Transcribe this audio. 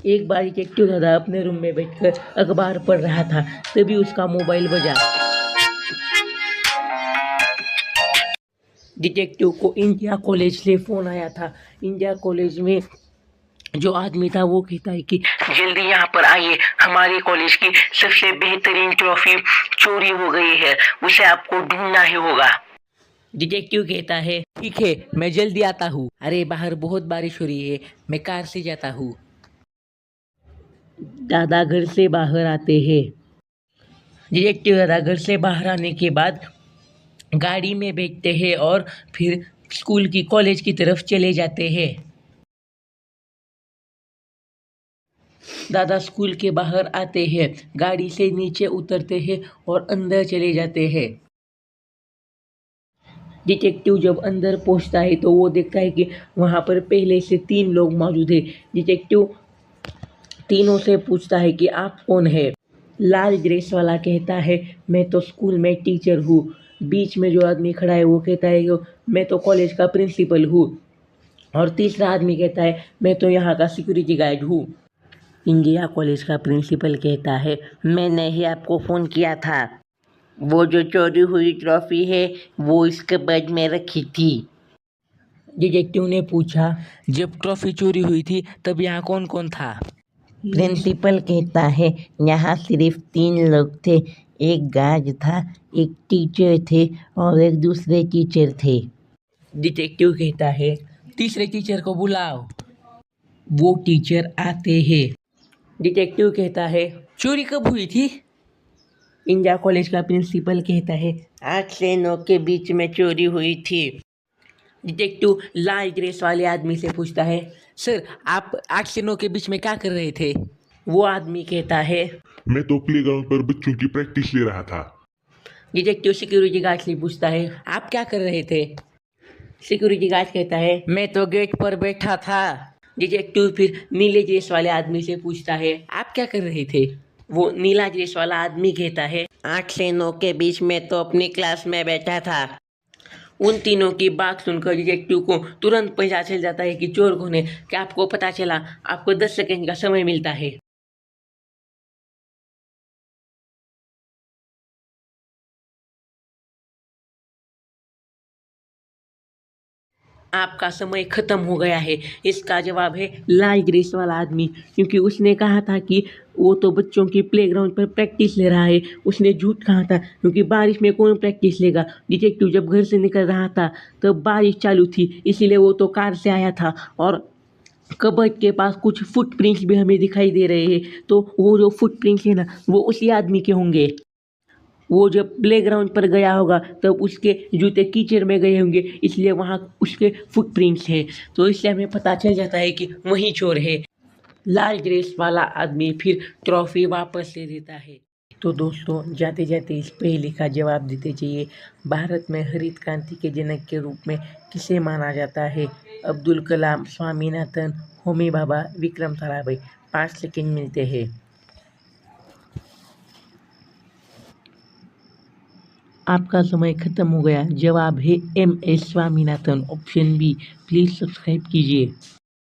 एक बार डिटेक्टिव दादा अपने रूम में बैठकर अखबार पढ़ रहा था, तभी उसका मोबाइल बजा। डिटेक्टिव को इंडिया कॉलेज से फ़ोन आया था। इंडिया कॉलेज में जो आदमी था वो कहता है कि जल्दी यहाँ पर आइए, हमारे कॉलेज की सबसे बेहतरीन ट्रॉफी चोरी हो गई है, उसे आपको ढूंढना ही होगा। डिटेक्टिव कहता है ठीक है, मैं जल्दी आता हूँ। अरे बाहर बहुत बारिश हो रही है, मैं कार से जाता हूँ। दादा घर से बाहर आते हैं। डिटेक्टिव दादा घर से बाहर आने के बाद गाड़ी में बैठते हैं और फिर स्कूल की कॉलेज की तरफ चले जाते हैं। दादा स्कूल के बाहर आते हैं, गाड़ी से नीचे उतरते हैं और अंदर चले जाते हैं। डिटेक्टिव जब अंदर पहुंचता है तो वो देखता है कि वहां पर पहले से 3 लोग मौजूद हैं। डिटेक्टिव तीनों से पूछता है कि आप कौन है। लाल ड्रेस वाला कहता है मैं तो स्कूल में टीचर हूँ। बीच में जो आदमी खड़ा है वो कहता है कि मैं तो कॉलेज का प्रिंसिपल हूँ। और तीसरा आदमी कहता है मैं तो यहाँ का सिक्योरिटी गार्ड हूँ। इंडिया कॉलेज का प्रिंसिपल कहता है मैंने ही आपको फ़ोन किया था, वो जो चोरी हुई ट्रॉफी है वो इस कबर्ड में रखी थी। डिटेक्टिव ने पूछा जब ट्रॉफी चोरी हुई थी तब यहाँ कौन कौन था। प्रिंसिपल कहता है यहाँ सिर्फ 3 लोग थे, एक गार्ड था, एक टीचर थे और एक दूसरे टीचर थे। डिटेक्टिव कहता है तीसरे टीचर को बुलाओ। वो टीचर आते हैं। डिटेक्टिव कहता है चोरी कब हुई थी। इंडिया कॉलेज का प्रिंसिपल कहता है 8 से 9 के बीच में चोरी हुई थी। डिटेक्टिव लाल ड्रेस वाले आदमी से पूछता है सर आप 8 से 9 के बीच में क्या कर रहे थे। वो आदमी कहता है मैं तो प्लेग्राउंड पर बच्चों की प्रैक्टिस ले रहा था। डिटेक्टिव सिक्योरिटी गार्ड से पूछता है आप क्या कर रहे थे। सिक्योरिटी गार्ड कहता है मैं तो गेट पर बैठा था। डिटेक्टिव फिर नीले ड्रेस वाले आदमी से पूछता है आप क्या कर रहे थे। वो नीला ड्रेस वाला आदमी कहता है 8 से 9 के बीच में तो अपनी क्लास में बैठा था। उन तीनों की बात सुनकर डिटेक्टिव को तुरंत पता चल जाता है कि चोर कौन है। क्या आपको पता चला? आपको 10 सेकंड का समय मिलता है। आपका समय खत्म हो गया है। इसका जवाब है लाल ड्रेस वाला आदमी, क्योंकि उसने कहा था कि वो तो बच्चों की प्लेग्राउंड पर प्रैक्टिस ले रहा है। उसने झूठ कहा था, क्योंकि बारिश में कौन प्रैक्टिस लेगा। डिटेक्टिव जब घर से निकल रहा था तब बारिश चालू थी, इसीलिए वो तो कार से आया था। और कबर्ड के पास कुछ फुटप्रिंट्स भी हमें दिखाई दे रहे हैं, तो वो जो फुटप्रिंट्स है ना वो उसी आदमी के होंगे। वो जब प्लेग्राउंड पर गया होगा तब उसके जूते कीचड़ में गए होंगे, इसलिए वहाँ उसके फुटप्रिंट्स हैं। तो इसलिए हमें पता चल जाता है कि वही चोर है। लाल ड्रेस वाला आदमी फिर ट्रॉफी वापस ले देता है। तो दोस्तों जाते जाते इस पहेली का जवाब देते जाइए। भारत में हरित क्रांति के जनक के रूप में किसे माना जाता है? अब्दुल कलाम, स्वामीनाथन, होमी भाभा, विक्रम साराभाई। 5 सेकंड मिलते हैं। आपका समय खत्म हो गया। जवाब है M S Swaminathan, option B. Please subscribe कीजिए।